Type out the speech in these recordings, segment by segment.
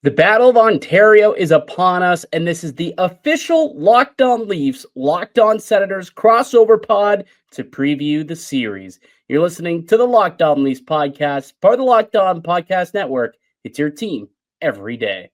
The Battle of Ontario is upon us, and this is the official Locked On Leafs, Locked On Senators crossover pod to preview the series. You're listening to the Locked On Leafs podcast, part of the Locked On Podcast Network. It's your team every day.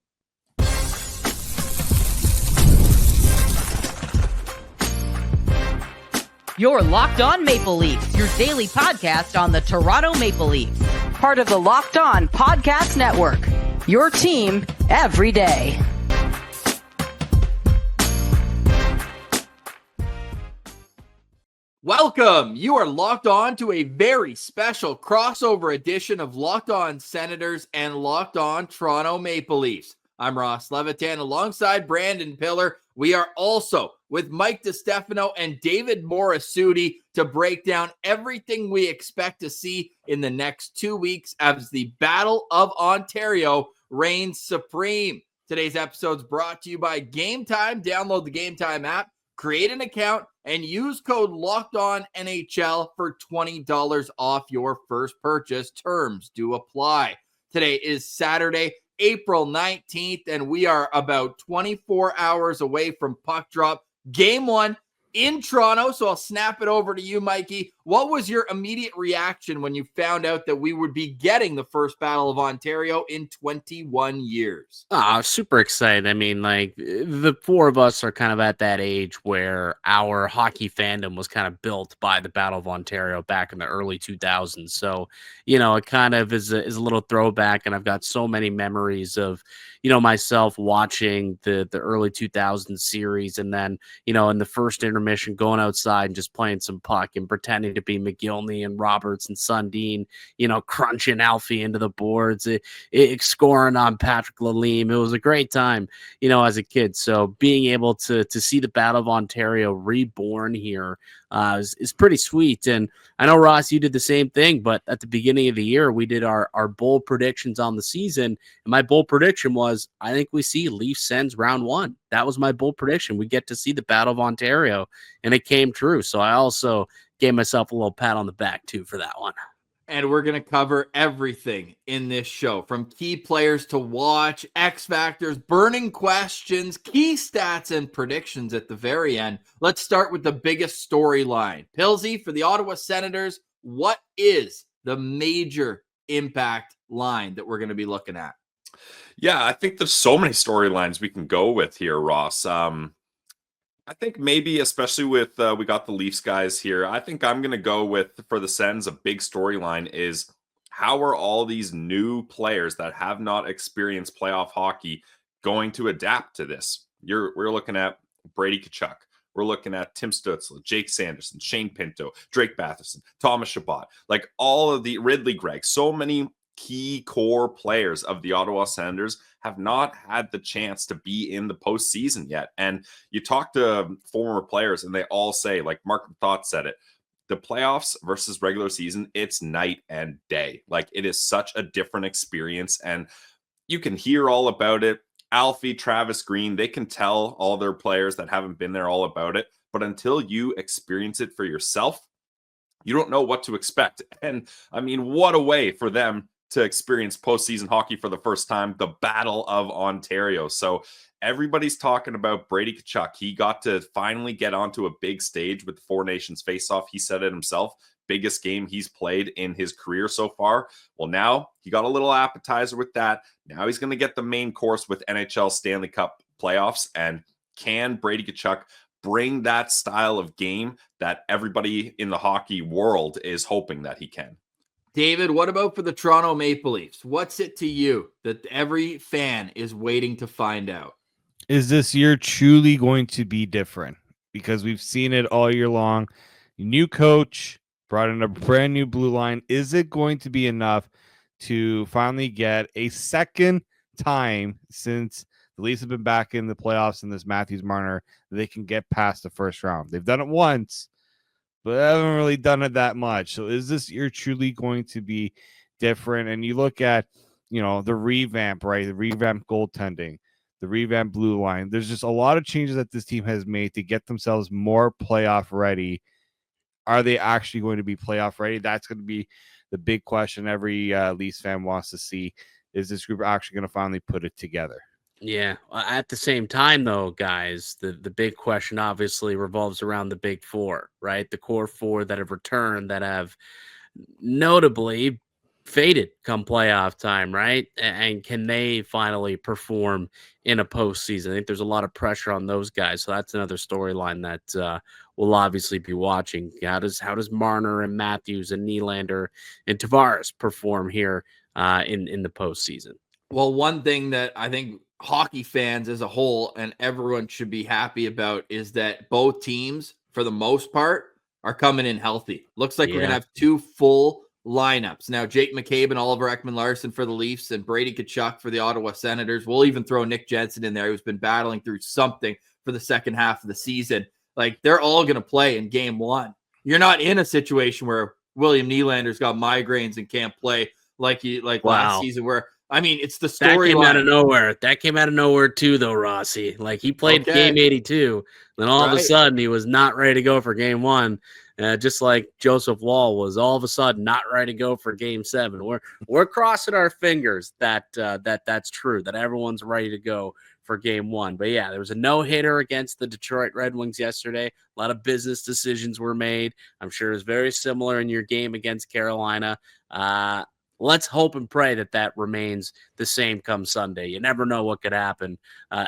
You're Locked On Maple Leafs, your daily podcast on the Toronto Maple Leafs. Part of the Locked On Podcast Network. Your team every day. Welcome. You are locked on to a very special crossover edition of Locked On Senators and Locked On Toronto Maple Leafs. I'm Ross Levitan alongside Brandon Pillar. We are also with Mike DiStefano and David Morassutti to break down everything we expect to see in the next 2 weeks as the Battle of Ontario reigns supreme. Today's episode is brought to you by Game Time. Download the Game Time app, create an account, and use code LOCKEDONNHL for $20 off your first purchase. Terms do apply. Today is Saturday, April 19th, and we are about 24 hours away from puck drop. Game 1 in Toronto, so I'll snap it over to you, Mikey. What was your immediate reaction when you found out that we would be getting the first Battle of Ontario in 21 years? Super excited. I mean, like, the four of us are kind of at that age where our hockey fandom was kind of built by the Battle of Ontario back in the early 2000s. So, you know, it kind of is a little throwback, and I've got so many memories of, you know, myself watching the early 2000s series, and then, you know, in the first intermission, going outside and just playing some puck and pretending to be McGillney and Roberts and Sundin, you know, crunching Alfie into the boards, scoring on Patrick Lalime. It was a great time, you know, as a kid. So being able to see the Battle of Ontario reborn here is pretty sweet. And I know, Ross, you did the same thing, but at the beginning of the year, we did our bold predictions on the season. And my bold prediction was, I think we see Leafs Sens round 1. That was my bold prediction. We get to see the Battle of Ontario, and it came true. So I also gave myself a little pat on the back, too, for that one. And we're going to cover everything in this show, from key players to watch, X factors, burning questions, key stats, and predictions at the very end. Let's start with the biggest storyline. Pilsy, for the Ottawa Senators, what is the major impact line that we're going to be looking at? Yeah, I think there's so many storylines we can go with here, Ross. I think maybe, especially with we got the Leafs guys here, I think I'm going to go with, for the Sens, a big storyline is how are all these new players that have not experienced playoff hockey going to adapt to this? We're looking at Brady Tkachuk. We're looking at Tim Stützle, Jake Sanderson, Shane Pinto, Drake Batherson, Thomas Chabot, like all of the Ridley Gregg, so many key core players of the Ottawa Senators have not had the chance to be in the postseason yet. And you talk to former players and they all say, like Mark Thought said it, the playoffs versus regular season, it's night and day. Like, it is such a different experience, and you can hear all about it. Alfie, Travis Green, they can tell all their players that haven't been there all about it. But until you experience it for yourself, you don't know what to expect. And I mean, what a way for them to experience postseason hockey for the first time, the Battle of Ontario. So everybody's talking about Brady Tkachuk. He got to finally get onto a big stage with the Four Nations face-off. He said it himself, biggest game he's played in his career so far. Well, now he got a little appetizer with that. Now he's going to get the main course with NHL Stanley Cup playoffs. And can Brady Tkachuk bring that style of game that everybody in the hockey world is hoping that he can? David, what about for the Toronto Maple Leafs? What's it to you that every fan is waiting to find out? Is this year truly going to be different? Because we've seen it all year long. New coach, brought in a brand new blue line. Is it going to be enough to finally get a second time since the Leafs have been back in the playoffs in this Matthews Marner that they can get past the first round? They've done it once, but I haven't really done it that much. So is this year truly going to be different? And you look at, you know, the revamp, right? The revamped goaltending, the revamped blue line. There's just a lot of changes that this team has made to get themselves more playoff ready. Are they actually going to be playoff ready? That's going to be the big question every Leafs fan wants to see. is this group actually going to finally put it together? Yeah. At the same time, though, guys, the big question obviously revolves around the big four, right? The core four that have returned, that have notably faded come playoff time, right? And can they finally perform in a postseason? I think there's a lot of pressure on those guys, so that's another storyline that we'll obviously be watching. How does Marner and Matthews and Nylander and Tavares perform here in the postseason? Well, one thing that I think hockey fans as a whole and everyone should be happy about is that both teams, for the most part, are coming in healthy. Looks like we're going to have two full lineups. Now, Jake McCabe and Oliver Ekman-Larsson for the Leafs and Brady Tkachuk for the Ottawa Senators. We'll even throw Nick Jensen in there, who's been battling through something for the second half of the season. Like, they're all going to play in game one. You're not in a situation where William Nylander's got migraines and can't play like last season, where I mean, it's the story. That came out of nowhere. That came out of nowhere too, though, Rossi. Like, he played game 82, then all of a sudden he was not ready to go for game one. Just like Joseph Wall was all of a sudden not ready to go for game 7. We're crossing our fingers that that's true, that everyone's ready to go for game 1. But yeah, there was a no-hitter against the Detroit Red Wings yesterday. A lot of business decisions were made. I'm sure it's very similar in your game against Carolina. Let's hope and pray that remains the same come Sunday. You never know what could happen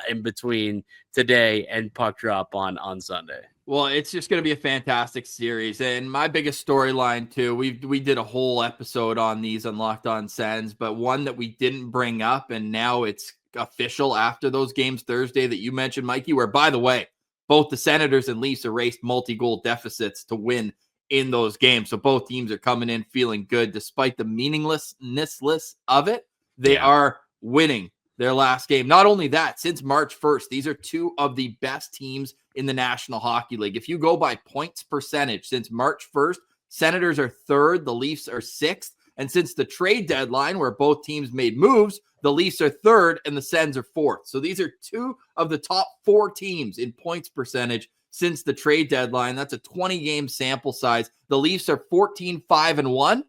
in between today and puck drop on Sunday. Well, it's just going to be a fantastic series. And my biggest storyline, too, we did a whole episode on these on Locked On Sens, but one that we didn't bring up, and now it's official after those games Thursday that you mentioned, Mikey, where, by the way, both the Senators and Leafs erased multi-goal deficits to win in those games. So both teams are coming in feeling good despite the meaninglessness of it. They are winning their last game. Not only that, since March 1st, these are two of the best teams in the National Hockey League. If you go by points percentage, since March 1st, Senators are 3rd, the Leafs are 6th. And since the trade deadline, where both teams made moves, the Leafs are 3rd and the Sens are 4th. So these are two of the top 4 teams in points percentage since the trade deadline. That's a 20-game sample size. The Leafs are 14-5-1.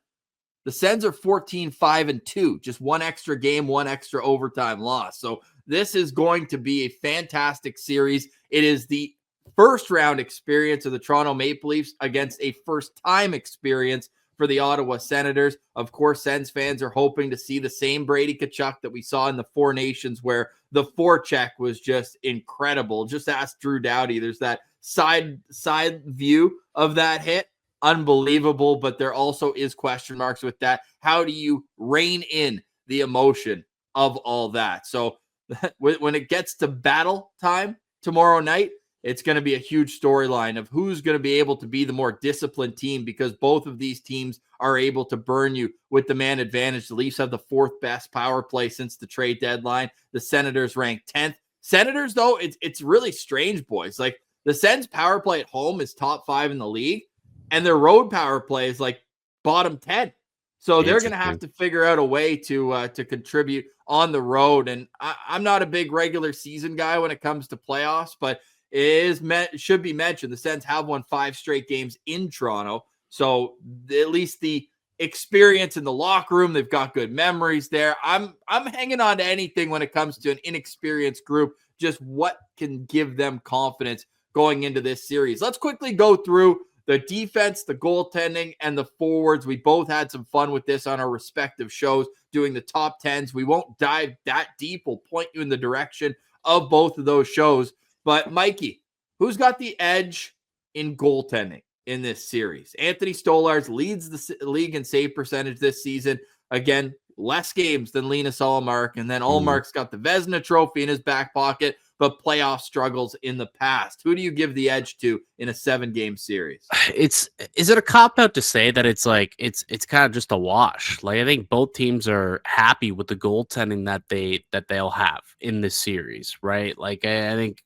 The Sens are 14-5-2. Just one extra game, one extra overtime loss. So this is going to be a fantastic series. It is the first round experience of the Toronto Maple Leafs against a first-time experience for the Ottawa Senators. Of course, Sens fans are hoping to see the same Brady Tkachuk that we saw in the Four Nations, where the forecheck was just incredible. Just ask Drew Doughty. There's that side view of that hit. Unbelievable, but there also is question marks with that. How do you rein in the emotion of all that? So when it gets to battle time tomorrow night, it's going to be a huge storyline of who's going to be able to be the more disciplined team, because both of these teams are able to burn you with the man advantage. The Leafs have the 4th best power play since the trade deadline. The Senators ranked 10th. Senators, though, it's really strange, boys. Like, the Sens power play at home is top 5 in the league, and their road power play is like bottom 10. So they're going to have to figure out a way to contribute on the road. And I'm not a big regular season guy when it comes to playoffs, but it should be mentioned the Sens have won 5 straight games in Toronto. So at least the experience in the locker room, they've got good memories there. I'm hanging on to anything when it comes to an inexperienced group, just what can give them confidence going into this series. Let's quickly go through the defense, the goaltending, and the forwards. We both had some fun with this on our respective shows, doing the top 10s. We won't dive that deep. We'll point you in the direction of both of those shows. But Mikey, who's got the edge in goaltending in this series? Anthony Stolarz leads the league in save percentage this season. Again, less games than Linus Ullmark. And then Ullmark's got the Vezina trophy in his back pocket, but playoff struggles in the past. Who do you give the edge to in a 7-game series? Is it a cop-out to say that it's kind of just a wash? Like, I think both teams are happy with the goaltending that they'll have in this series, right? Like, I think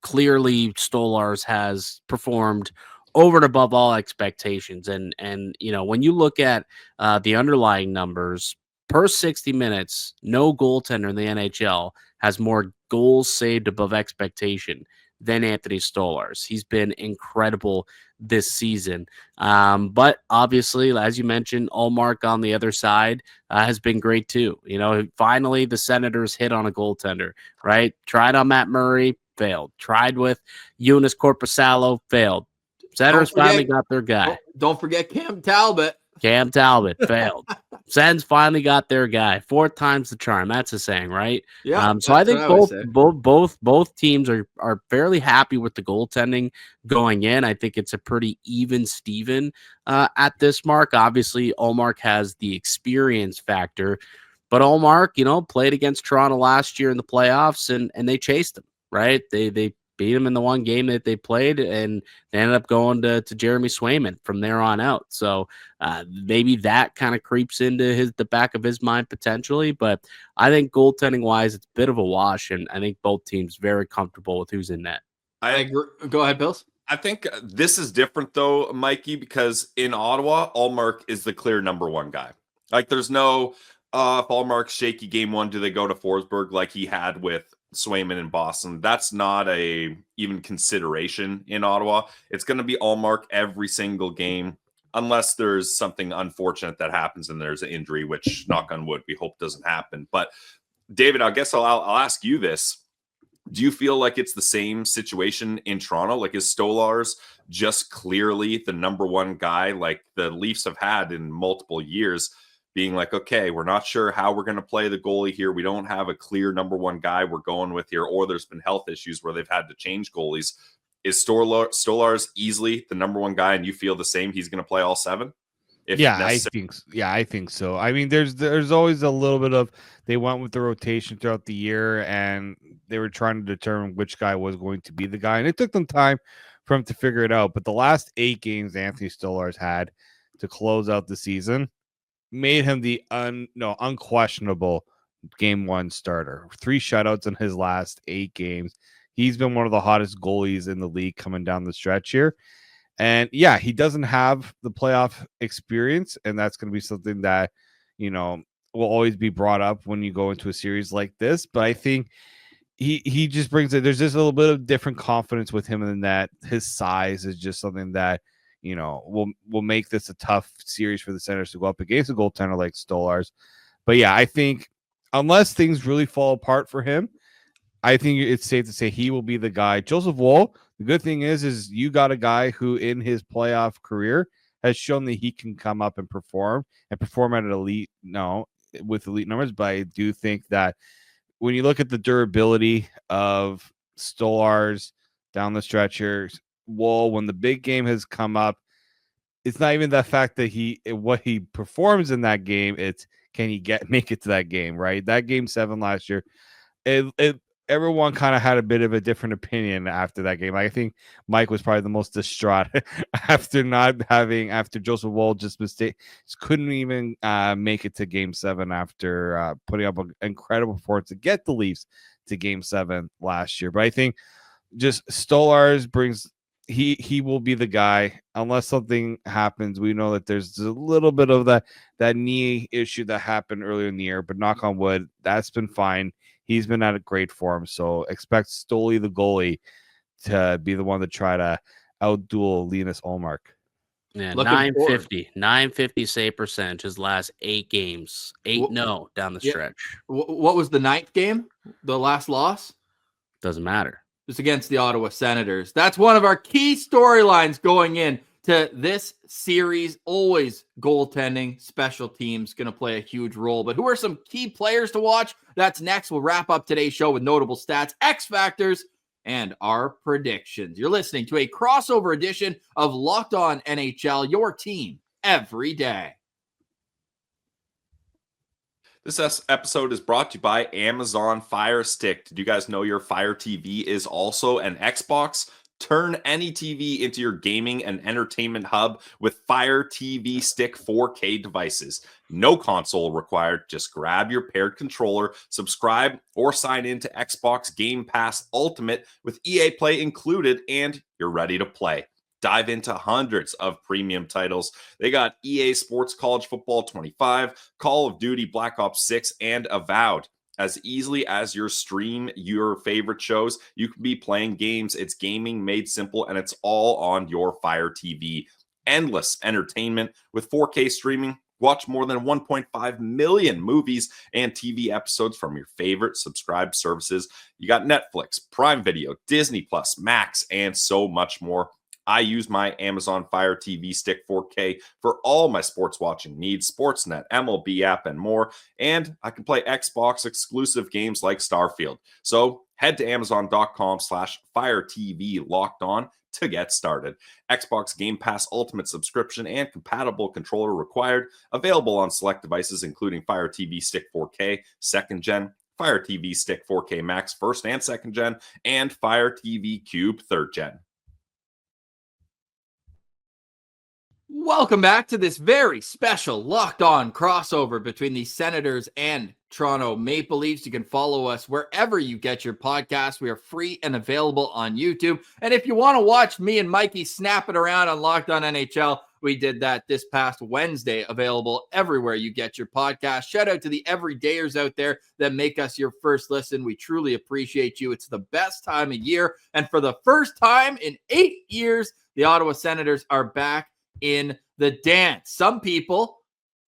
clearly Stolarz has performed over and above all expectations. And you know, when you look at the underlying numbers per 60 minutes, no goaltender in the NHL has more goals saved above expectation than Anthony Stolarz. He's been incredible this season. But obviously, as you mentioned, Ullmark on the other side has been great too. Finally the Senators hit on a goaltender, right? Tried on Matt Murray, failed. Tried with Eunice Corpusalo, failed. Senators finally got their guy. Don't forget Cam Talbot. Cam Talbot failed. Sens finally got their guy. 4 times the charm. That's a saying, right? Yeah. So I think both teams are fairly happy with the goaltending going in. I think it's a pretty even Steven at this mark. Obviously, Ullmark has the experience factor, but Ullmark, played against Toronto last year in the playoffs, and they chased him, right? They beat him in the one game that they played, and they ended up going to Jeremy Swayman from there on out. So maybe that kind of creeps into the back of his mind potentially. But I think goaltending wise, it's a bit of a wash, and I think both teams very comfortable with who's in net. I agree. Go ahead, Bills. I think this is different though, Mikey, because in Ottawa, Ullmark is the clear number one guy. Like there's no if Ullmark's shaky game one, do they go to Forsberg like he had with Swayman in Boston? That's not a even consideration in Ottawa. It's going to be Ullmark every single game, unless there's something unfortunate that happens and there's an injury, which knock on wood, we hope doesn't happen. But David, I guess I'll ask you this. Do you feel like it's the same situation in Toronto? Like is Stolarz just clearly the number one guy like the Leafs have had in multiple years? Being like, okay, we're not sure how we're going to play the goalie here. We don't have a clear number one guy we're going with here, or there's been health issues where they've had to change goalies. Is Stolarz easily the number one guy, and you feel the same? He's going to play all 7? I think so. I mean, there's always a little bit of they went with the rotation throughout the year, and they were trying to determine which guy was going to be the guy, and it took them time for him to figure it out. But the last 8 games Anthony Stolarz had to close out the season made him the unquestionable game 1 starter. 3 shutouts in his last 8 games. He's been one of the hottest goalies in the league coming down the stretch here. And yeah, he doesn't have the playoff experience, and that's going to be something that, will always be brought up when you go into a series like this. But I think he just brings it. There's just a little bit of different confidence with him in that his size is just something that will make this a tough series for the Senators to go up against a goaltender like Stolarz. But yeah, I think unless things really fall apart for him, I think it's safe to say he will be the guy. Joseph Woll, the good thing is you got a guy who in his playoff career has shown that he can come up and perform at with elite numbers. But I do think that when you look at the durability of Stolarz down the stretch here, Woll, when the big game has come up, it's not even the fact that what he performs in that game, it's can he make it to that game, right? That game 7 last year, everyone kind of had a bit of a different opinion after that game. I think Mike was probably the most distraught after Joseph Woll just couldn't even make it to game 7 after putting up an incredible performance to get the Leafs to game 7 last year. But I think just Stolarz brings he will be the guy unless something happens. We know that there's a little bit of that knee issue that happened earlier in the year, but knock on wood, that's been fine. He's been at a great form, so expect Stoli the goalie to be the one to try to outduel Linus Ullmark. Yeah, 950 save percentage his last 8 games, 8-0 down the stretch. What was the 9th game? The last loss? Doesn't matter. It's against the Ottawa Senators. That's one of our key storylines going in to this series. Always goaltending, special teams going to play a huge role. But who are some key players to watch? That's next. We'll wrap up today's show with notable stats, X factors, and our predictions. You're listening to a crossover edition of Locked On NHL, your team every day. This episode is brought to you by Amazon Fire Stick. Did you guys know your Fire TV is also an Xbox? Turn any TV into your gaming and entertainment hub with Fire TV Stick 4K devices. No console required. Just grab your paired controller, subscribe, or sign in to Xbox Game Pass Ultimate with EA Play included, and you're ready to play. Dive into hundreds of premium titles. They got EA Sports College Football 25, Call of Duty Black Ops 6, and Avowed. as easily as you stream your favorite shows. You can be playing games. It's gaming made simple, and it's all on your Fire TV. Endless entertainment with 4K streaming. Watch more than 1.5 million movies and TV episodes from your favorite subscribed services. You got Netflix, Prime Video, Disney Plus, Max, and so much more. I use my Amazon Fire TV Stick 4K for all my sports watching needs, Sportsnet, MLB app, and more. And I can play Xbox exclusive games like Starfield. So head to Amazon.com/Fire TV Locked On to get started. Xbox Game Pass Ultimate subscription and compatible controller required. Available on select devices, including Fire TV Stick 4K, 2nd Gen, Fire TV Stick 4K Max, 1st and 2nd Gen, and Fire TV Cube 3rd Gen. Welcome back to this very special Locked On crossover between the Senators and Toronto Maple Leafs. You can follow us wherever you get your podcasts. We are free and available on YouTube. And if you want to watch me and Mikey snap it around on Locked On NHL, we did that this past Wednesday, available everywhere you get your podcast. Shout out to the everydayers out there that make us your first listen. We truly appreciate you. It's the best time of year. And for the first time in 8 years, the Ottawa Senators are back in the dance. Some people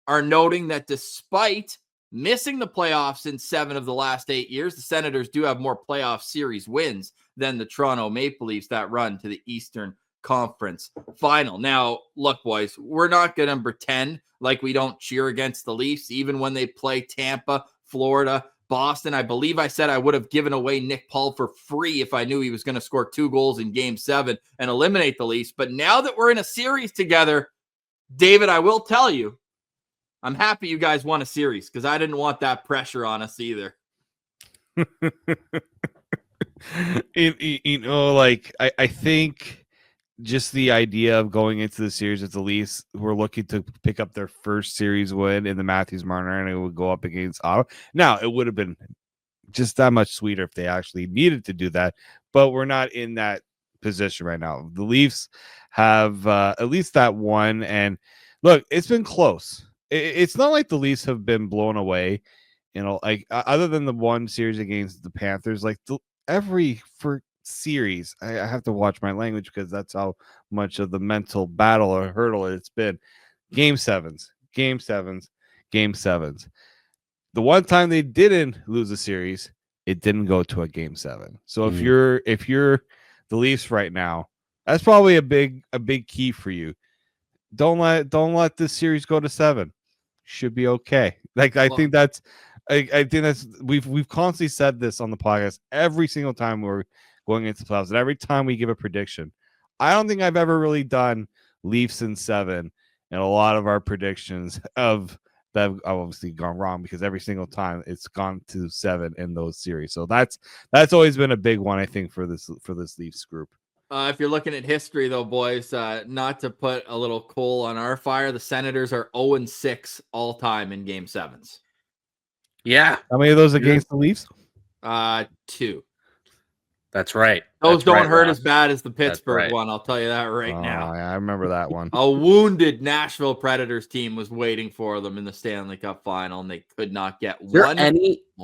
are noting that despite missing the playoffs in 7 of the last 8 years, the Senators do have more playoff series wins than the Toronto Maple Leafs that run to the Eastern Conference Final. Now, look, boys, we're not going to pretend like we don't cheer against the Leafs, even when they play Tampa, Florida, Boston. I believe I said I would have given away Nick Paul for free if I knew he was going to score 2 goals in Game 7 and eliminate the Leafs. But now that we're in a series together, David, I will tell you, I'm happy you guys won a series because I didn't want that pressure on us either. I think just the idea of going into the series with the Leafs, who are looking to pick up their first series win in the Matthews Marner, and it would go up against Ottawa. Now, it would have been just that much sweeter if they actually needed to do that, but we're not in that position right now. The Leafs have at least that one, and look, it's been close. It's not like the Leafs have been blown away, other than the one series against the Panthers. Every series, I have to watch my language because that's how much of the mental battle or hurdle it's been. Game sevens. The one time they didn't lose a series, it didn't go to a Game 7. So if you're the Leafs right now, that's probably a big key for you. Don't let this series go to 7. Should be okay. I think that's we've constantly said this on the podcast every single time we're going into the playoffs, and every time we give a prediction. I don't think I've ever really done Leafs in 7, and a lot of our predictions of that have obviously gone wrong because every single time it's gone to 7 in those series. So that's always been a big one, I think, for this Leafs group. If you're looking at history, though, boys, not to put a little coal on our fire, the Senators are 0-6 all time in Game 7s. Yeah. How many of those against the Leafs? 2. That's right. Those don't hurt Ross. as bad as the Pittsburgh one. I'll tell you that now. Yeah, I remember that one. A wounded Nashville Predators team was waiting for them in the Stanley Cup final, and they could not get one.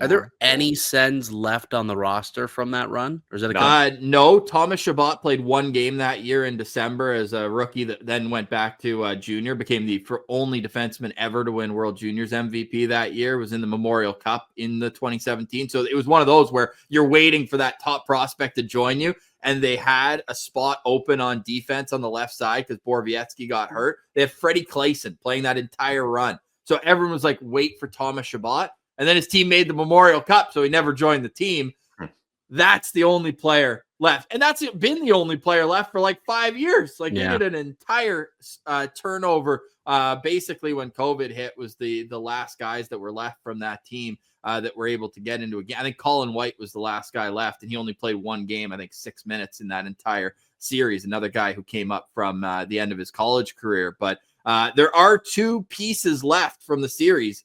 Are there any Sens left on the roster from that run? Or is that no, Thomas Chabot played 1 game that year in December as a rookie that then went back to junior, became the only defenseman ever to win World Juniors MVP that year, was in the Memorial Cup in the 2017. So it was one of those where you're waiting for that top prospect to join you, and they had a spot open on defense on the left side because Borowiecki got hurt. They have Freddie Claesson playing that entire run. So everyone was like, wait for Thomas Chabot. And then his team made the Memorial Cup, so he never joined the team. That's the only player left. And that's been the only player left for like 5 years. He did an entire turnover. Basically, when COVID hit, was the last guys that were left from that team that were able to get into a game. I think Colin White was the last guy left, and he only played 1 game, I think 6 minutes in that entire series. Another guy who came up from the end of his college career. But there are 2 pieces left from the series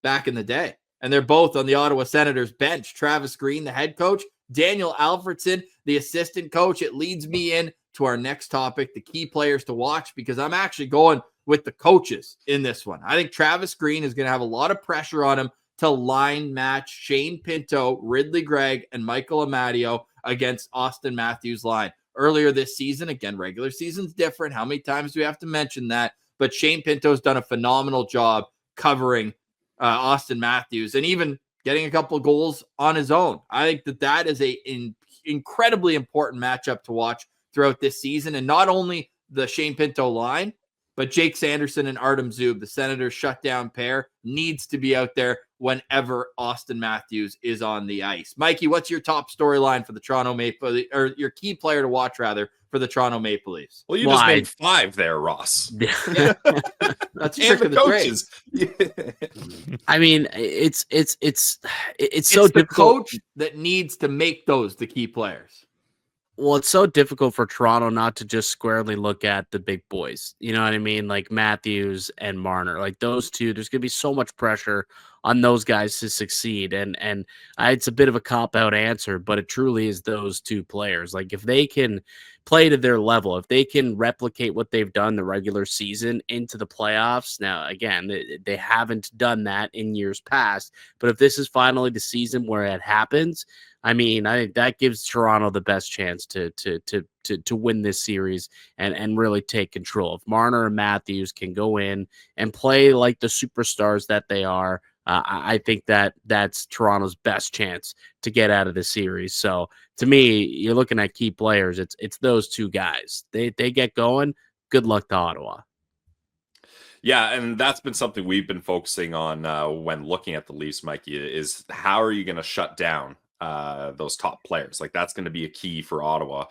back in the day. And they're both on the Ottawa Senators bench. Travis Green, the head coach, Daniel Alfredson, the assistant coach. It leads me in to our next topic, the key players to watch, because I'm actually going with the coaches in this one. I think Travis Green is going to have a lot of pressure on him to line match Shane Pinto, Ridley Gregg, and Michael Amadio against Auston Matthews' line. Earlier this season, again, regular season's different. How many times do we have to mention that? But Shane Pinto's done a phenomenal job covering Auston Matthews and even getting a couple of goals on his own. I think that is an incredibly important matchup to watch throughout this season. And not only the Shane Pinto line, but Jake Sanderson and Artem Zub, the Senators' shutdown pair, needs to be out there whenever Auston Matthews is on the ice. Mikey, what's your top storyline for the Toronto Maple Leafs, or your key player to watch, rather, for the Toronto Maple Leafs? Well, you just made 5 there, Ross. Yeah. That's trick of the coaches. I mean, it's so the difficult. Coach that needs to make those the key players. Well, it's so difficult for Toronto not to just squarely look at the big boys. You know what I mean? Like Matthews and Marner, like those two, there's going to be so much pressure on those guys to succeed. And it's a bit of a cop-out answer, but it truly is those two players. Like if they can play to their level, if they can replicate what they've done the regular season into the playoffs. Now, again, they haven't done that in years past, but if this is finally the season where it happens, I mean, I think that gives Toronto the best chance to win this series and really take control. If Marner and Matthews can go in and play like the superstars that they are, I think that's Toronto's best chance to get out of the series. So to me, you're looking at key players. It's those two guys. They get going. Good luck to Ottawa. Yeah, and that's been something we've been focusing on when looking at the Leafs, Mikey, is how are you going to shut down those top players? Like that's going to be a key for Ottawa.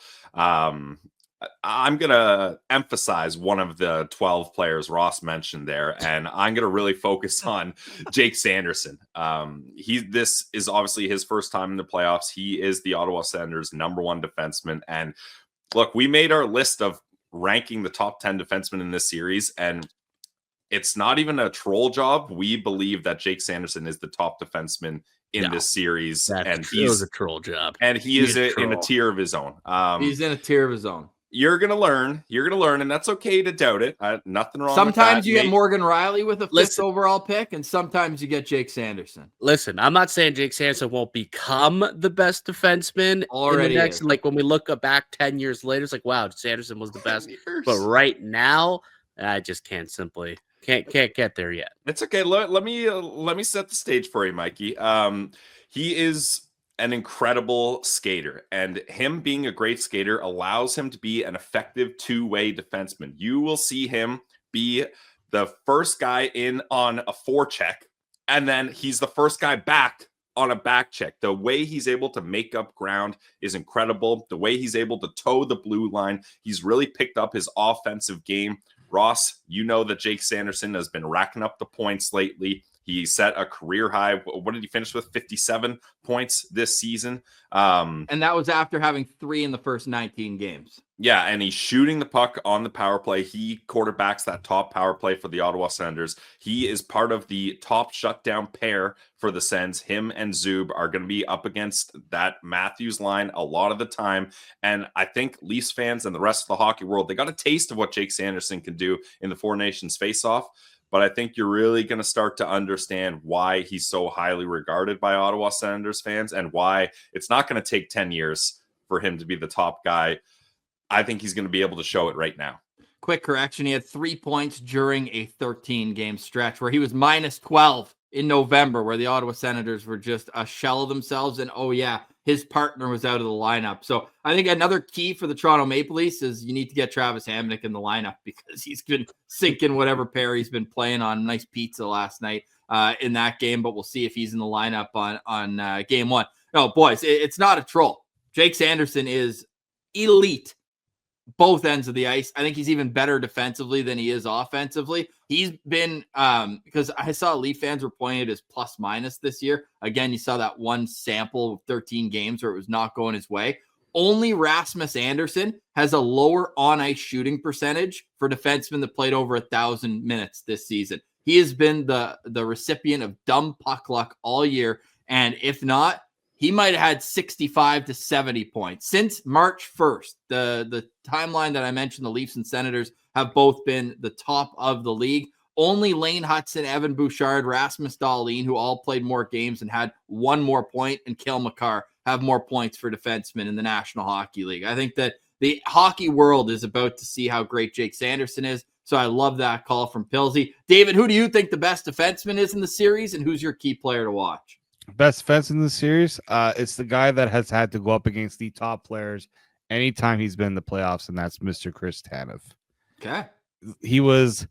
I'm going to emphasize one of the 12 players Ross mentioned there, and I'm going to really focus on Jake Sanderson. This is obviously his first time in the playoffs. He is the Ottawa Senators' #1 defenseman. And look, we made our list of ranking the top 10 defensemen in this series, and it's not even a troll job. We believe that Jake Sanderson is the top defenseman in this series, and he's a troll job, and he is in a tier of his own. He's in a tier of his own. You're gonna learn, and that's okay to doubt it. Nothing wrong. Sometimes you get Morgan Riley with a 5th overall pick, and sometimes you get Jake Sanderson. Listen, I'm not saying Jake Sanderson won't become the best defenseman already. Like when we look back 10 years later, it's like, wow, Sanderson was the best. But right now, I just can't get there yet. It's okay. Let me set the stage for you, Mikey. He is an incredible skater, and him being a great skater allows him to be an effective two-way defenseman. You will see him be the first guy in on a forecheck, and then he's the first guy back on a back check. The way he's able to make up ground is incredible. The way he's able to toe the blue line, he's really picked up his offensive game. Ross, you know that Jake Sanderson has been racking up the points lately. He set a career high. What did he finish with? 57 points this season. And that was after having 3 in the first 19 games. Yeah, and he's shooting the puck on the power play. He quarterbacks that top power play for the Ottawa Senators. He is part of the top shutdown pair for the Sens. Him and Zub are going to be up against that Matthews line a lot of the time. And I think Leafs fans and the rest of the hockey world, they got a taste of what Jake Sanderson can do in the Four Nations face-off. But I think you're really going to start to understand why he's so highly regarded by Ottawa Senators fans and why it's not going to take 10 years for him to be the top guy. I think he's going to be able to show it right now. Quick correction. He had 3 points during a 13-game stretch where he was minus 12 in November, where the Ottawa Senators were just a shell of themselves. And, oh, yeah, his partner was out of the lineup. So I think another key for the Toronto Maple Leafs is you need to get Travis Hamonic in the lineup because he's been sinking whatever pair he's been playing on. Nice pizza last night in that game, but we'll see if he's in the lineup on game 1. No, boys, it's not a troll. Jake Sanderson is elite. Both ends of the ice. I think he's even better defensively than he is offensively. He's been because I saw Leaf fans were pointing at his plus minus this year. Again, you saw that one sample of 13 games where it was not going his way. Only Rasmus Andersson has a lower on ice shooting percentage for defensemen that played over 1,000 minutes this season. He has been the recipient of dumb puck luck all year, and if not, he might have had 65 to 70 points. Since March 1st, the timeline that I mentioned, the Leafs and Senators have both been the top of the league. Only Lane Hudson, Evan Bouchard, Rasmus Dahlin, who all played more games and had one more point, and Cale Makar have more points for defensemen in the National Hockey League. I think that the hockey world is about to see how great Jake Sanderson is. So I love that call from Pilsy. David, who do you think the best defenseman is in the series, and who's your key player to watch? Best defense in the series? It's the guy that has had to go up against the top players anytime he's been in the playoffs, and that's Mr. Chris Tanev. Okay. He was,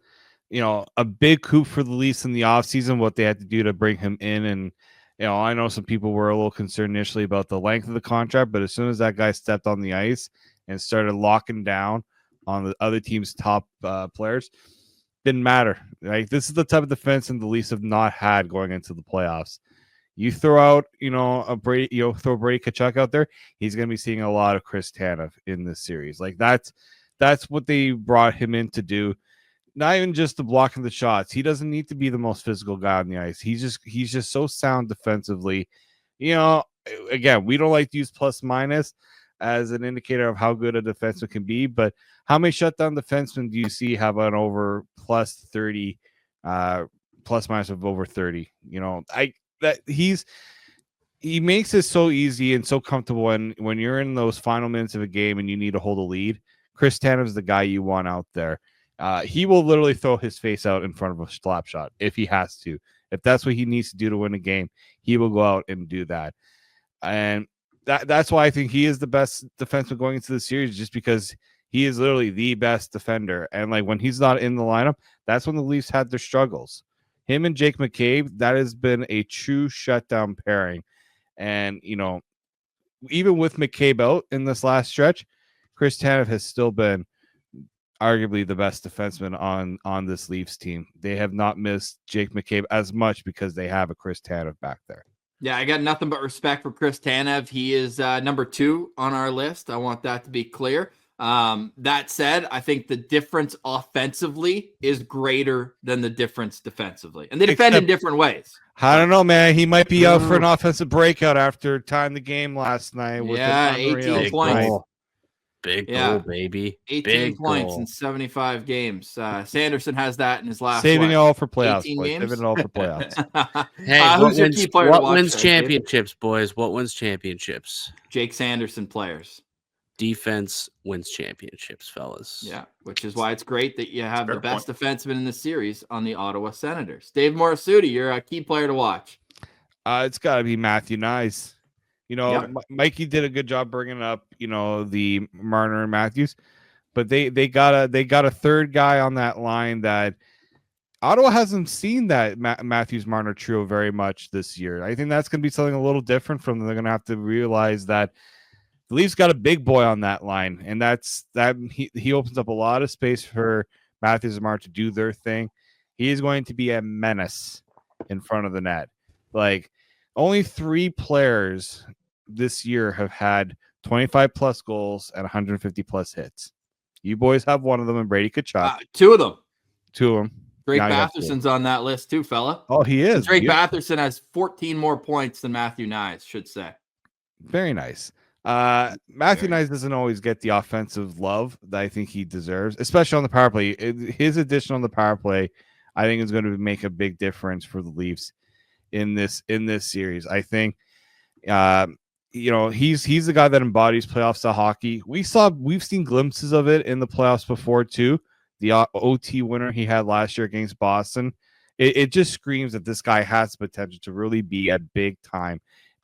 a big coup for the Leafs in the offseason, what they had to do to bring him in. And, I know some people were a little concerned initially about the length of the contract, but as soon as that guy stepped on the ice and started locking down on the other team's top players, didn't matter. Right? This is the type of defense and the Leafs have not had going into the playoffs. You throw out, throw Brady Tkachuk out there, he's going to be seeing a lot of Chris Tanev in this series. Like that's what they brought him in to do. Not even just the blocking the shots. He doesn't need to be the most physical guy on the ice. He's just so sound defensively. Again, we don't like to use plus minus as an indicator of how good a defenseman can be, but how many shutdown defensemen do you see have an over plus 30, plus minus of over 30? He makes it so easy and so comfortable when you're in those final minutes of a game and you need to hold a lead. Chris Tanev is the guy you want out there. He will literally throw his face out in front of a slap shot if he has to. If that's what he needs to do to win a game, he will go out and do that. And that's why I think he is the best defenseman going into the series, just because he is literally the best defender. And like when he's not in the lineup, that's when the Leafs had their struggles. Him and Jake McCabe, that has been a true shutdown pairing. And, even with McCabe out in this last stretch, Chris Tanev has still been arguably the best defenseman on this Leafs team. They have not missed Jake McCabe as much because they have a Chris Tanev back there. Yeah, I got nothing but respect for Chris Tanev. He is number 2 on our list. I want that to be clear. That said, I think the difference offensively is greater than the difference defensively. And they defend in different ways. I don't know, man. He might be out for an offensive breakout after tying the game last night. With 18 points. Big goal, baby. 18 points in 75 games. Sanderson has that in his last Saving it all for playoffs. Saving it all for playoffs. Hey, who's your key player? What wins championships, boys? What wins championships? Jake Sanderson players. Defense wins championships, fellas. Yeah, which is why it's great that you have the best defenseman in the series on the Ottawa Senators. Dave Morassutti, you're a key player to watch. It's got to be Matthew Nyes. Mikey did a good job bringing up, the Marner and Matthews, but they got a third guy on that line that Ottawa hasn't seen that Matthews Marner trio very much this year. I think that's going to be something a little different from them. They're going to have to realize that the Leafs got a big boy on that line, and he opens up a lot of space for Matthews and Marner to do their thing. He is going to be a menace in front of the net. Like, only 3 players this year have had 25 plus goals and 150 plus hits. You boys have one of them in Brady Tkachuk. 2 of them. 2 of them. Drake Batherson's on that list too, fella. Oh, he is. Drake Batherson has 14 more points than Matthew Nyes, should say. Very nice. Matthew Nyes doesn't always get the offensive love that I think he deserves, especially on the power play. His addition on the power play, I think, is going to make a big difference for the Leafs in this series. I think he's the guy that embodies playoff style hockey. We've seen glimpses of it in the playoffs before too. The OT winner he had last year against Boston. It just screams that this guy has the potential to really be a big time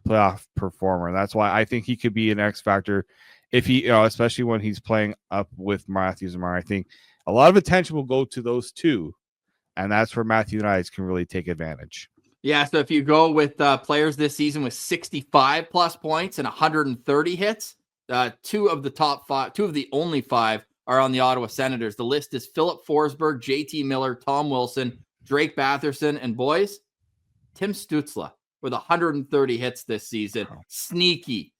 playoff performer. That's why I think he could be an X factor if he, especially when he's playing up with Matthews and Marner. I think a lot of attention will go to those two, and that's where Matthew Nyes can really take advantage. Yeah, so if you go with players this season with 65 plus points and 130 hits, 2 of the only 5 are on the Ottawa Senators. The list is Philip Forsberg, JT Miller, Tom Wilson, Drake Batherson, and boys, Tim Stützle with 130 hits this season. Sneaky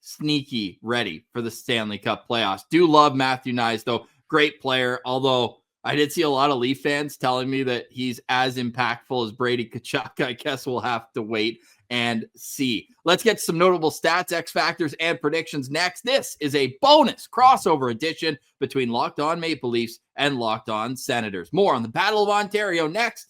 ready for the Stanley Cup playoffs. Do love Matthew Nyes, though. Great player, although I did see a lot of Leaf fans telling me that he's as impactful as Brady Tkachuk. I guess we'll have to wait and C. Let's get some notable stats, X factors, and predictions next. This is a bonus crossover edition between Locked On Maple Leafs and Locked On Senators. More on the Battle of Ontario next.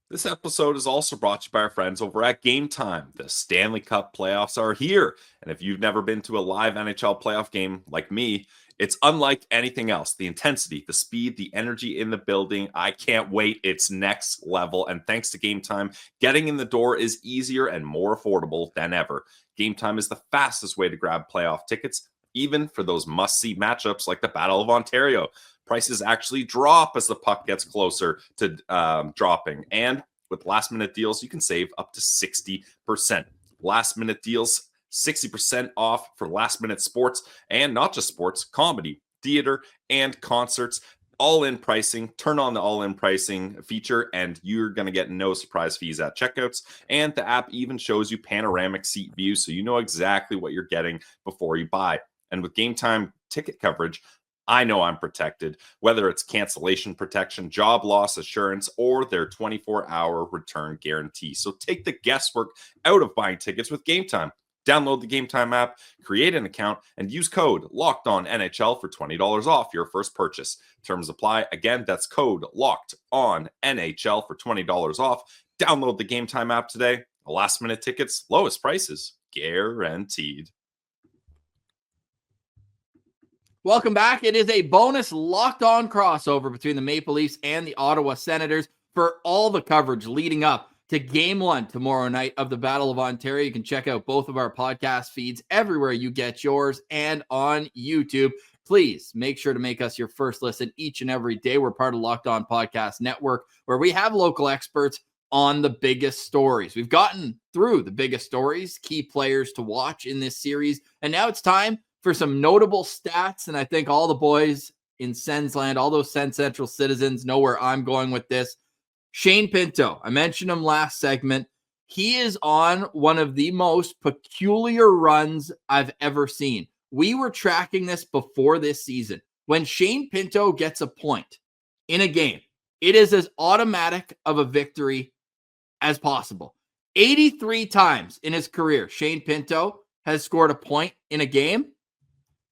This episode is also brought to you by our friends over at Game Time. The Stanley Cup playoffs are here. And if you've never been to a live NHL playoff game like me, it's unlike anything else. The intensity, the speed, the energy in the building. I can't wait. It's next level. And thanks to Game Time, getting in the door is easier and more affordable than ever. Game Time is the fastest way to grab playoff tickets, even for those must-see matchups like the Battle of Ontario. Prices actually drop as the puck gets closer to dropping. And with last-minute deals, you can save up to 60%. Last-minute deals, 60% off for last-minute sports, and not just sports, comedy, theater, and concerts. All-in pricing. Turn on the all-in pricing feature, and you're going to get no surprise fees at checkouts. And the app even shows you panoramic seat views, so you know exactly what you're getting before you buy. And with Game Time ticket coverage, I know I'm protected, whether it's cancellation protection, job loss assurance, or their 24-hour return guarantee. So take the guesswork out of buying tickets with Game Time. Download the Game Time app, create an account, and use code LOCKEDONNHL for $20 off your first purchase. Terms apply. Again, that's code LOCKEDONNHL for $20 off. Download the Game Time app today. Last-minute tickets, lowest prices, guaranteed. Welcome back. It is a bonus Locked On crossover between the Maple Leafs and the Ottawa Senators for all the coverage leading up to Game 1 tomorrow night of the Battle of Ontario. You can check out both of our podcast feeds everywhere you get yours and on YouTube. Please make sure to make us your first listen each and every day. We're part of Locked On Podcast Network, where we have local experts on the biggest stories. We've gotten through the biggest stories, key players to watch in this series, and now it's time for some notable stats. And I think all the boys in Sens land, all those Sens Central citizens know where I'm going with this. Shane Pinto, I mentioned him last segment. He is on one of the most peculiar runs I've ever seen. We were tracking this before this season. When Shane Pinto gets a point in a game, it is as automatic of a victory as possible. 83 times in his career, Shane Pinto has scored a point in a game.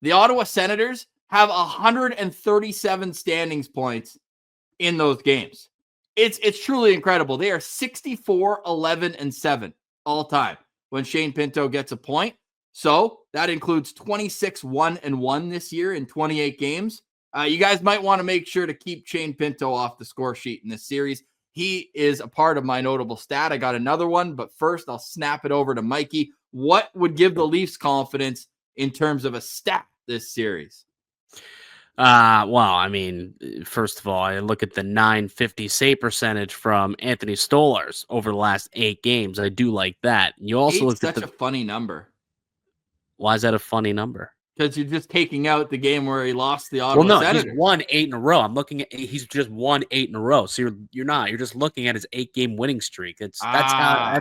The Ottawa Senators have 137 standings points in those games. It's truly incredible. They are 64, 11, and 7 all time when Shane Pinto gets a point. So that includes 26, 1 and 1 this year in 28 games. You guys might want to make sure to keep Shane Pinto off the score sheet in this series. He is a part of my notable stat. I got another one, but first I'll snap it over to Mikey. What would give the Leafs confidence in terms of a stat this series? Well, I mean, first of all, I look at the .950 save percentage from Anthony Stolarz over the last 8 games. I do like that. You also look at such a funny number. Why is that a funny number? Because you're just taking out the game where he lost the Ottawa Senators. He's won 8 in a row. I'm looking at he's just won 8 in a row. So you're not. You're just looking at his 8-game winning streak. That's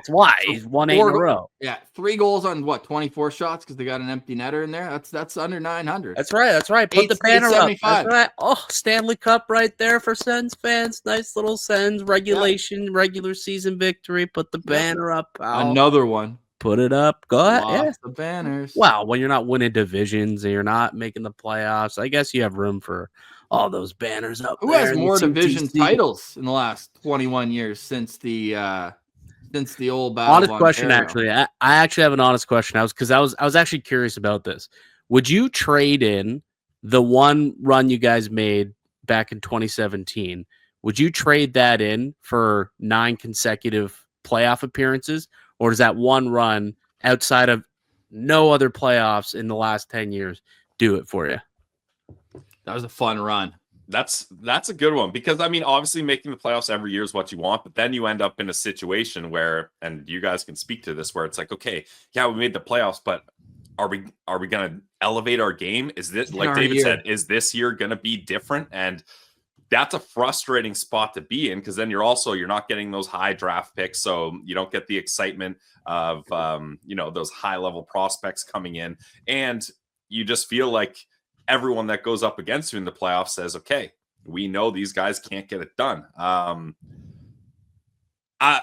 why he's won 8 in a row. Yeah, 3 goals on 24 shots because they got an empty netter in there. That's under 900. That's right. Put the banner up. That's right. Oh, Stanley Cup right there for Sens fans. Nice little Sens regular season victory. Put the banner up. Pal. Another one. Put it up. Go ahead. Lost the banners. Well, when you're not winning divisions and you're not making the playoffs, I guess you have room for all those banners up. Who has more division titles in the last 21 years since the old Battle honest of question? Ontario? Actually, I actually have an honest question. I was actually curious about this. Would you trade in the one run you guys made back in 2017? Would you trade that in for 9 consecutive playoff appearances? Or does that one run outside of no other playoffs in the last 10 years do it for you? That was a fun run. That's a good one because, I mean, obviously making the playoffs every year is what you want, but then you end up in a situation where, and you guys can speak to this, where it's like, okay, yeah, we made the playoffs, but are we going to elevate our game? Is this, like David said, is this year going to be different? And that's a frustrating spot to be in because then you're not getting those high draft picks. So you don't get the excitement of, those high level prospects coming in. And you just feel like everyone that goes up against you in the playoffs says, okay, we know these guys can't get it done. I'm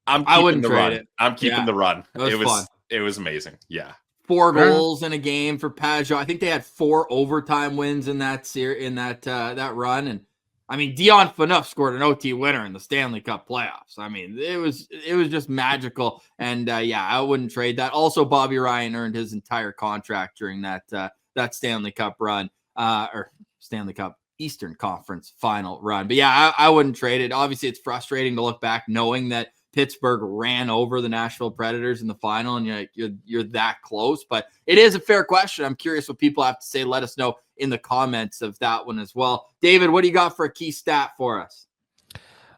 I keeping wouldn't the trade run. it. I'm keeping the run. It was fun. It was amazing. Yeah. 4 goals in a game for Pajot. I think they had 4 overtime wins in that that run. And I mean, Dion Phaneuf scored an OT winner in the Stanley Cup playoffs. I mean, it was just magical. And yeah, I wouldn't trade that. Also, Bobby Ryan earned his entire contract during that Stanley Cup run, or Stanley Cup Eastern Conference final run. But yeah, I wouldn't trade it. Obviously, it's frustrating to look back knowing that Pittsburgh ran over the Nashville Predators in the final, and you're that close. But it is a fair question. I'm curious what people have to say. Let us know in the comments of that one as well. David, what do you got for a key stat for us?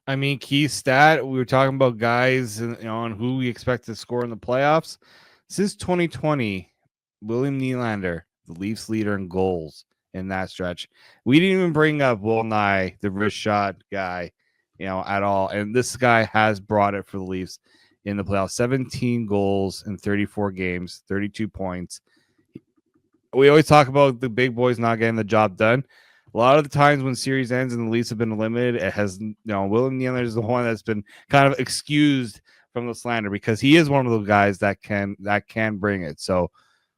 I mean, key stat. We were talking about guys on who we expect to score in the playoffs. Since 2020, William Nylander, the Leafs leader in goals in that stretch. We didn't even bring up Will Nye, the wrist shot guy, at all. And this guy has brought it for the Leafs in the playoffs. 17 goals in 34 games, 32 points. We always talk about the big boys not getting the job done. A lot of the times when series ends and the Leafs have been eliminated, it has, William Nylander is the one that's been kind of excused from the slander because he is one of those guys that can bring it. So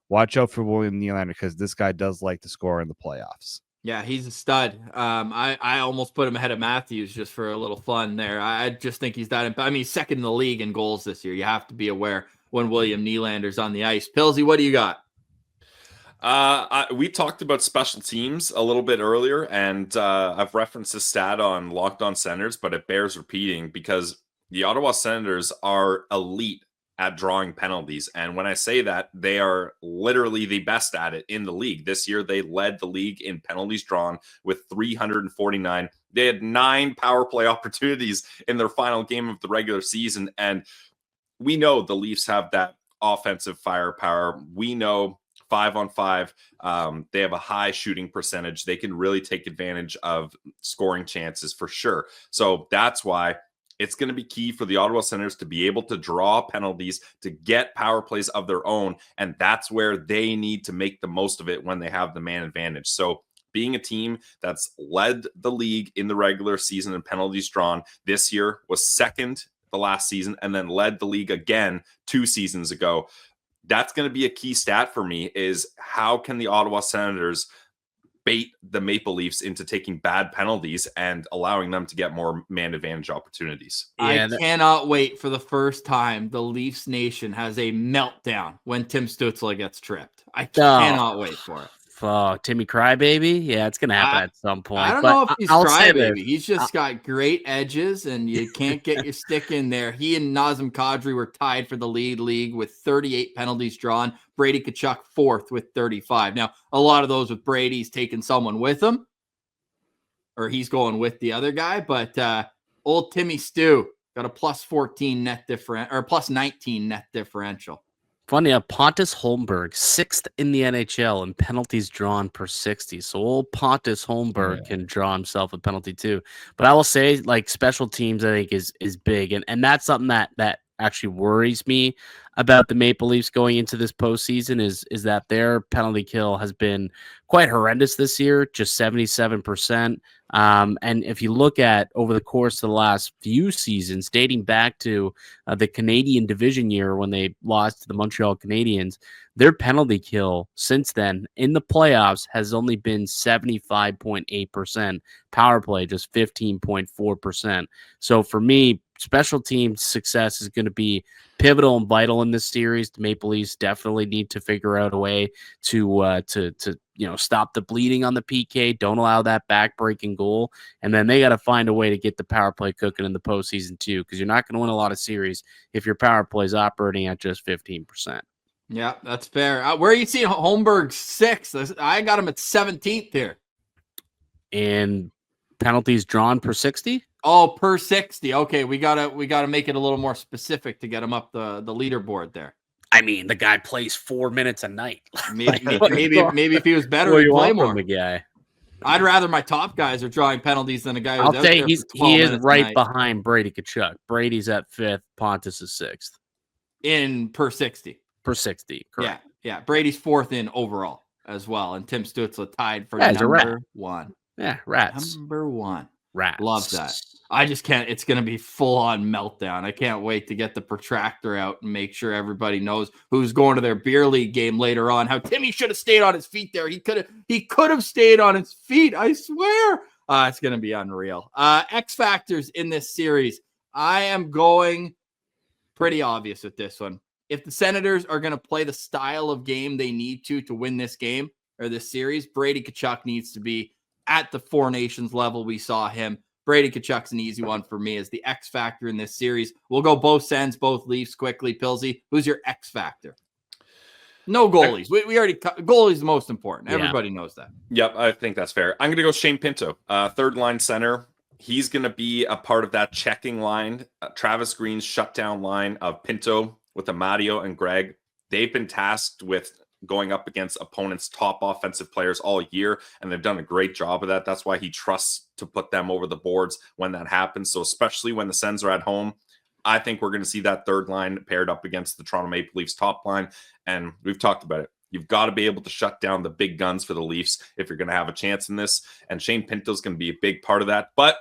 watch out for William Nylander because this guy does like to score in the playoffs. Yeah, he's a stud. I almost put him ahead of Matthews just for a little fun there. I just think he's that. I mean, he's second in the league in goals this year. You have to be aware when William Nylander's on the ice. Pillsy, what do you got? We talked about special teams a little bit earlier, and I've referenced this stat on Locked On Senators, but it bears repeating because the Ottawa Senators are elite at drawing penalties. And when I say that, they are literally the best at it in the league. This year, they led the league in penalties drawn with 349. They had 9 power play opportunities in their final game of the regular season. And we know the Leafs have that offensive firepower. We know 5-on-5, they have a high shooting percentage. They can really take advantage of scoring chances for sure. So that's why it's going to be key for the Ottawa Senators to be able to draw penalties, to get power plays of their own. And that's where they need to make the most of it when they have the man advantage. So being a team that's led the league in the regular season in penalties drawn this year, was second the last season, and then led the league again 2 seasons ago. That's going to be a key stat for me, is how can the Ottawa Senators bait the Maple Leafs into taking bad penalties and allowing them to get more man advantage opportunities. I cannot wait for the first time the Leafs Nation has a meltdown when Tim Stützle gets tripped. I cannot wait for it. Timmy Crybaby? Yeah, it's going to happen at some point. I don't know if he's Crybaby. He's just got great edges, and you can't get your stick in there. He and Nazem Kadri were tied for the league with 38 penalties drawn. Brady Tkachuk 4th with 35. Now, a lot of those with Brady's taking someone with him, or he's going with the other guy. But old Timmy Stu got a plus 14 net differential, or plus 19 net differential. Funny, Pontus Holmberg, 6th in the NHL in penalties drawn per 60. So old Pontus Holmberg can draw himself a penalty too. But I will say, like, special teams, I think is big, and that's something that actually worries me about the Maple Leafs going into this postseason is that their penalty kill has been quite horrendous this year, just 77%. And if you look at over the course of the last few seasons, dating back to the Canadian division year when they lost to the Montreal Canadiens, their penalty kill since then in the playoffs has only been 75.8%. Power play, just 15.4%. So for me, special team success is going to be pivotal and vital in this series. The Maple Leafs definitely need to figure out a way to stop the bleeding on the PK. Don't allow that back-breaking goal, and then they got to find a way to get the power play cooking in the postseason too, because you're not going to win a lot of series if your power play is operating at just 15%. Yeah, that's fair. Where are you seeing Holmberg 6th? I got him at 17th here. And penalties drawn per 60? Oh, per 60. Okay, we gotta make it a little more specific to get him up the leaderboard there. I mean, the guy plays 4 minutes a night. Maybe if he was better, he'd play more. The guy. I'd rather my top guys are drawing penalties than a guy who's I'll say he is right night. behind Brady Tkachuk. Brady's at 5th. Pontus is 6th. In per 60. Per 60, correct. Yeah. Brady's 4th in overall as well. And Tim Stützle tied for number 1. Yeah, rats. Number 1. Rats. Love that. I just can't. It's going to be full on meltdown. I can't wait to get the protractor out and make sure everybody knows who's going to their beer league game later on. How Timmy should have stayed on his feet there. He could have stayed on his feet. I swear. It's going to be unreal. X factors in this series. I am going pretty obvious with this one. If the Senators are going to play the style of game they need to win this game or this series, Brady Tkachuk needs to be at the Four Nations level we saw him. Brady Tkachuk's an easy one for me as the X factor in this series. We'll go both Sens, both Leafs quickly. Pillsy, who's your X factor? No goalies. We already goalies the most important. Everybody knows that. Yep, I think that's fair. I'm going to go Shane Pinto, third line center. He's going to be a part of that checking line. Travis Green's shutdown line of Pinto with Amadio and Greg. They've been tasked with going up against opponents' top offensive players all year, and they've done a great job of that. That's why he trusts to put them over the boards when that happens. So especially when the Sens are at home, I think we're going to see that third line paired up against the Toronto Maple Leafs top line. And we've talked about it. You've got to be able to shut down the big guns for the Leafs if you're going to have a chance in this. And Shane Pinto's going to be a big part of that. But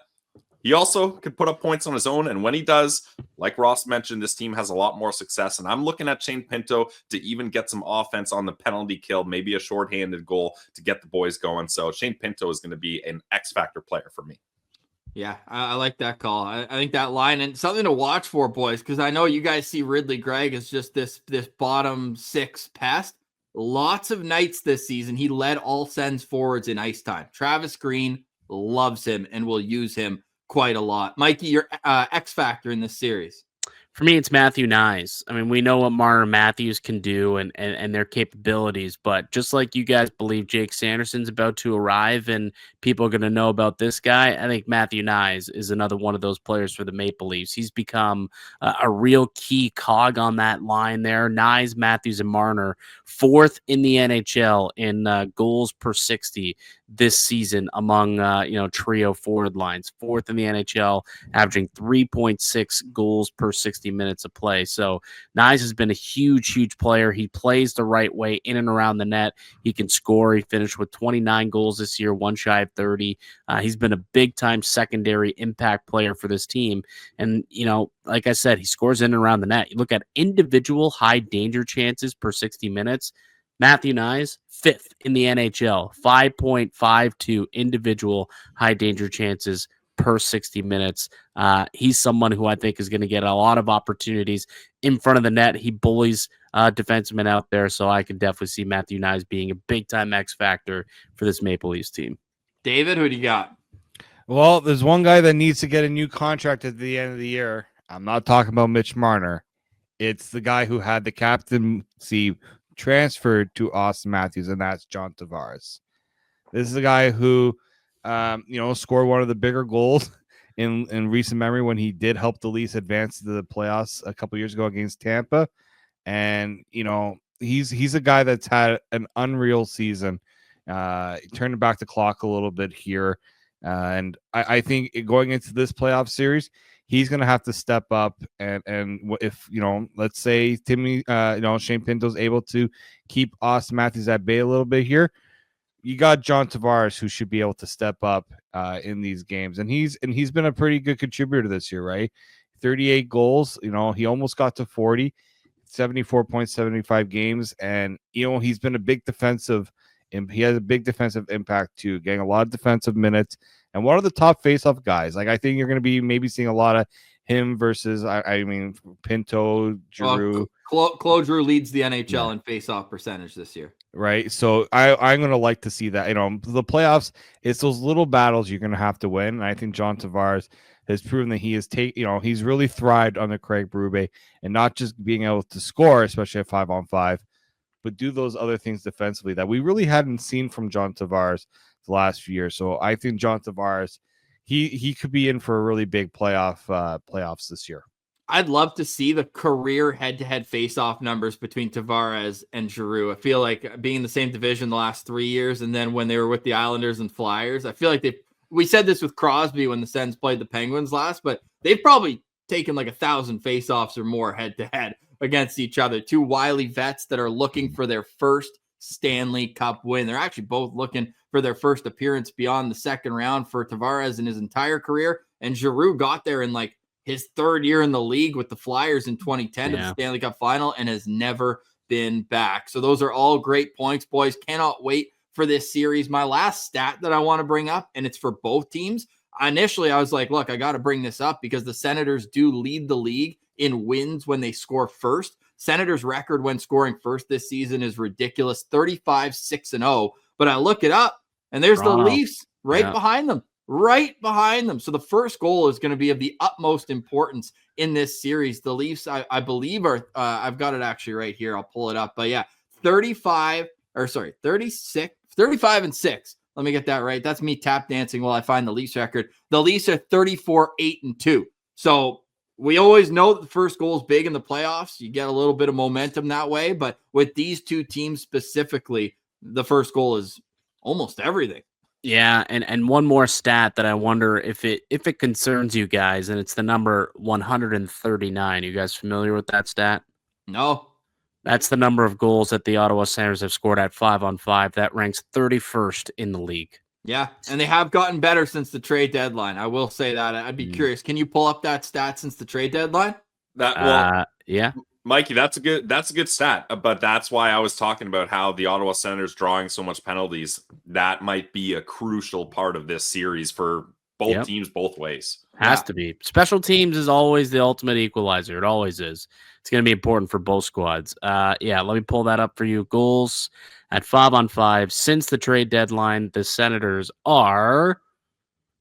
he also can put up points on his own. And when he does, like Ross mentioned, this team has a lot more success. And I'm looking at Shane Pinto to even get some offense on the penalty kill, maybe a shorthanded goal to get the boys going. So Shane Pinto is going to be an X factor player for me. Yeah, I like that call. I think that line and something to watch for, boys, because I know you guys see Ridley Gregg as just this bottom six pest. Lots of nights this season, he led all Sens forwards in ice time. Travis Green loves him and will use him quite a lot. Mikey, your X factor in this series? For me, it's Matthew Nyes. I mean, we know what Marner Matthews can do and their capabilities, but just like you guys believe Jake Sanderson's about to arrive and people are going to know about this guy, I think Matthew Nyes is another one of those players for the Maple Leafs. He's become a real key cog on that line there. Nyes, Matthews, and Marner, fourth in the NHL in goals per 60 this season among trio forward lines. Fourth in the NHL, averaging 3.6 goals per 60 minutes of play. So Nyes has been a huge player. He plays the right way in and around the net. He can score. He finished with 29 goals this year, one shy of 30. He's been a big-time secondary impact player for this team. And, like I said, he scores in and around the net. You look at individual high danger chances per 60 minutes. Matthew Nyes, fifth in the NHL, 5.52 individual high danger chances per 60 minutes. He's someone who I think is going to get a lot of opportunities in front of the net. He bullies defensemen out there, so I can definitely see Matthew Nyes being a big-time X factor for this Maple Leafs team. David, who do you got? Well, there's one guy that needs to get a new contract at the end of the year. I'm not talking about Mitch Marner. It's the guy who had the captaincy transferred to Auston Matthews, and that's John Tavares. This is a guy who scored one of the bigger goals in recent memory when he did help the Leafs advance to the playoffs a couple years ago against Tampa. And, he's a guy that's had an unreal season, turning back the clock a little bit here. And I think going into this playoff series, he's going to have to step up. And if, let's say Timmy, Shane Pinto's able to keep Auston Matthews at bay a little bit here, you got John Tavares who should be able to step up in these games. And he's been a pretty good contributor this year, right? 38 goals, he almost got to 40, 74.75 games. And, he's been a big defensive, he has a big defensive impact too, getting a lot of defensive minutes and one of the top faceoff guys. Like, I think you're going to be maybe seeing a lot of him versus, Pinto, Giroux. Claude Giroux leads the NHL in faceoff percentage this year. Right. So I'm going to like to see that. The playoffs, it's those little battles you're going to have to win. And I think John Tavares has proven that he has he's really thrived under Craig Berube and not just being able to score, especially at 5-on-5, but do those other things defensively that we really hadn't seen from John Tavares the last few years. So I think John Tavares, he could be in for a really big playoffs this year. I'd love to see the career head-to-head face-off numbers between Tavares and Giroux. I feel like being in the same division the last 3 years, and then when they were with the Islanders and Flyers, I feel like we said this with Crosby when the Sens played the Penguins last, but they've probably taken like 1,000 face-offs or more head-to-head against each other. Two wily vets that are looking for their first Stanley Cup win. They're actually both looking for their first appearance beyond the second round for Tavares in his entire career. And Giroux got there in like his third year in the league with the Flyers in 2010 to the Stanley Cup final and has never been back. So those are all great points, boys. Cannot wait for this series. My last stat that I want to bring up, and it's for both teams. Initially, I was like, look, I got to bring this up because the Senators do lead the league in wins when they score first. Senators' record when scoring first this season is ridiculous, 35-6-0. But I look it up, and there's the Leafs right behind them. Right behind them. So the first goal is going to be of the utmost importance in this series. The Leafs, I believe, are I've got it actually right here. I'll pull it up. But yeah, 35 and 6. Let me get that right. That's me tap dancing while I find the Leafs record. The Leafs are 34-8-2. So we always know that the first goal is big in the playoffs. You get a little bit of momentum that way. But with these two teams specifically, the first goal is almost everything. Yeah, and one more stat that I wonder if it concerns you guys, and it's the number 139. You guys familiar with that stat? No. That's the number of goals that the Ottawa Senators have scored at 5-on-5. That ranks 31st in the league. Yeah, and they have gotten better since the trade deadline. I will say that. I'd be curious. Can you pull up that stat since the trade deadline? Yeah. Mikey, that's a good stat, but that's why I was talking about how the Ottawa Senators drawing so much penalties. That might be a crucial part of this series for both teams, both ways. Has to be. Special teams is always the ultimate equalizer. It always is. It's going to be important for both squads. Let me pull that up for you. Goals at 5-on-5 since the trade deadline. The Senators are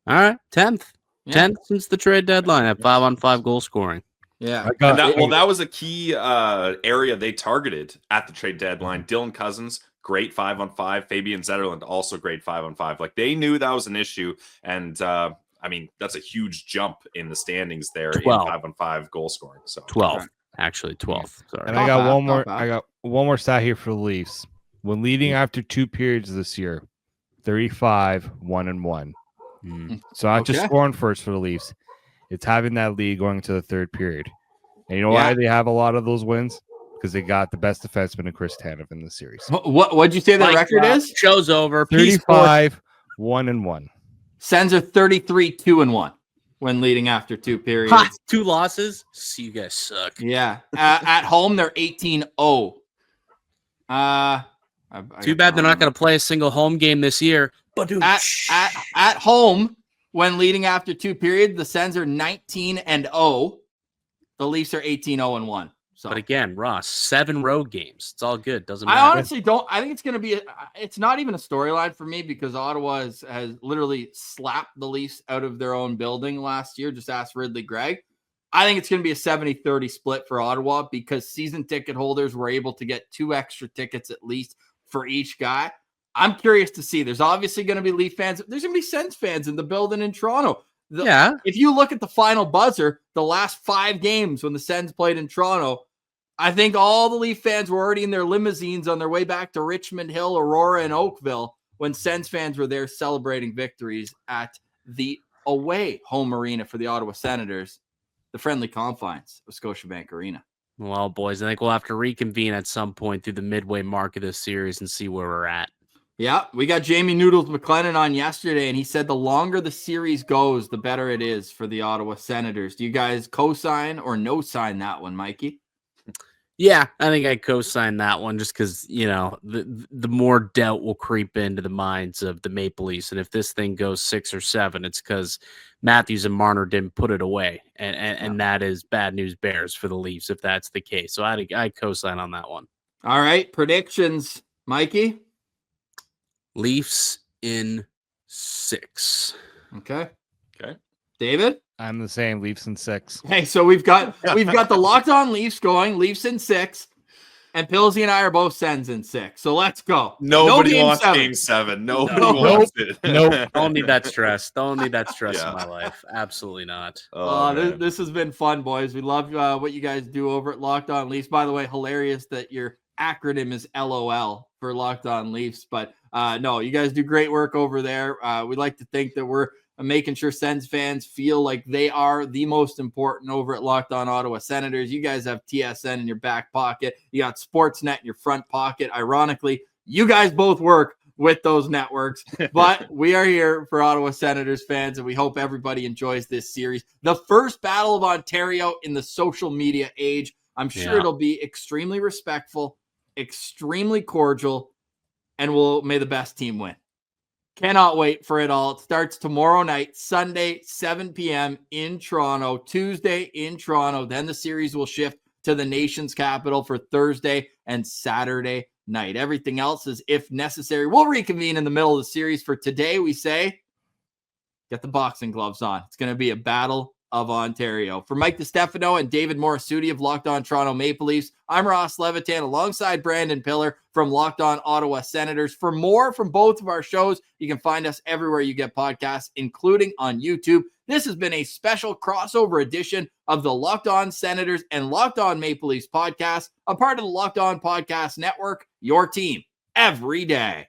10th. 10th since the trade deadline at 5-on-5 goal scoring. Yeah. That was a key area they targeted at the trade deadline. Dylan Cousins, great 5-on-5. Fabian Zetterlund, also great 5-on-5. Like, they knew that was an issue. And, that's a huge jump in the standings there 12. in 5-on-5 goal scoring. So 12. Actually, 12th. Sorry. And I got one more. I got one more stat here for the Leafs. When leading after 2 periods this year, 35-1-1. So not just scoring first for the Leafs. It's having that lead going into the third period. And you know why they have a lot of those wins? Because they got the best defenseman in Chris Tanev in the series. What'd you say the record is? Show's over. 35-1-1. Sens are 33-2-1 when leading after 2 periods. 2 losses. See, you guys suck. Yeah. At home, they're 18-0. Too bad they're not going to play a single home game this year. But at home, when leading after 2 periods, the Sens are 19-0. The Leafs are 18-0-1. So, but again, Ross, 7 road games. It's all good. Doesn't matter. I honestly don't. I think it's going to be. It's not even a storyline for me because Ottawa has literally slapped the Leafs out of their own building last year. Just ask Ridley Gregg. I think it's going to be a 70-30 split for Ottawa because season ticket holders were able to get 2 extra tickets at least for each guy. I'm curious to see. There's obviously going to be Leaf fans. There's going to be Sens fans in the building in Toronto. If you look at the final buzzer, the last 5 games when the Sens played in Toronto, I think all the Leaf fans were already in their limousines on their way back to Richmond Hill, Aurora, and Oakville when Sens fans were there celebrating victories at the away home arena for the Ottawa Senators, the friendly confines of Scotiabank Arena. Well, boys, I think we'll have to reconvene at some point through the midway mark of this series and see where we're at. Yeah, we got Jamie Noodles McLennan on yesterday, and he said the longer the series goes, the better it is for the Ottawa Senators. Do you guys co-sign or no-sign that one, Mikey? Yeah, I think I co-sign that one just because, the more doubt will creep into the minds of the Maple Leafs. And if this thing goes 6 or 7, it's because Matthews and Marner didn't put it away. And that is bad news bears for the Leafs if that's the case. So I co-sign on that one. All right, predictions, Mikey? Leafs in 6. Okay. David? I'm the same. Leafs in 6. Hey, so we've got the Locked On Leafs going. Leafs in 6, and Pillsy and I are both Sens in 6. So let's go. Nobody wants Game 7. Nobody wants it. Nope. Don't need that stress. Don't need that stress in my life. Absolutely not. This has been fun, boys. We love what you guys do over at Locked On Leafs. By the way, hilarious that your acronym is LOL for Locked On Leafs. But no, you guys do great work over there. We like to think that we're making sure Sens fans feel like they are the most important over at Locked On Ottawa Senators. You guys have TSN in your back pocket. You got Sportsnet in your front pocket. Ironically, You guys both work with those networks, but we are here for Ottawa Senators fans, and we hope everybody enjoys this series. The first Battle of Ontario in the social media age. I'm sure it'll be extremely respectful, extremely cordial, and may the best team win. Cannot wait for it all. It starts tomorrow night, Sunday, 7 p.m. in Toronto, Tuesday in Toronto. Then the series will shift to the nation's capital for Thursday and Saturday night. Everything else is, if necessary, we'll reconvene in the middle of the series. For today, we say, get the boxing gloves on. It's going to be a battle of Ontario. For Mike DiStefano and David Morassutti of Locked On Toronto Maple Leafs, I'm Ross Levitan alongside Brandon Pillar from Locked On Ottawa Senators. For more from both of our shows, you can find us everywhere you get podcasts, including on YouTube. This has been a special crossover edition of the Locked On Senators and Locked On Maple Leafs podcast, a part of the Locked On Podcast Network, your team every day.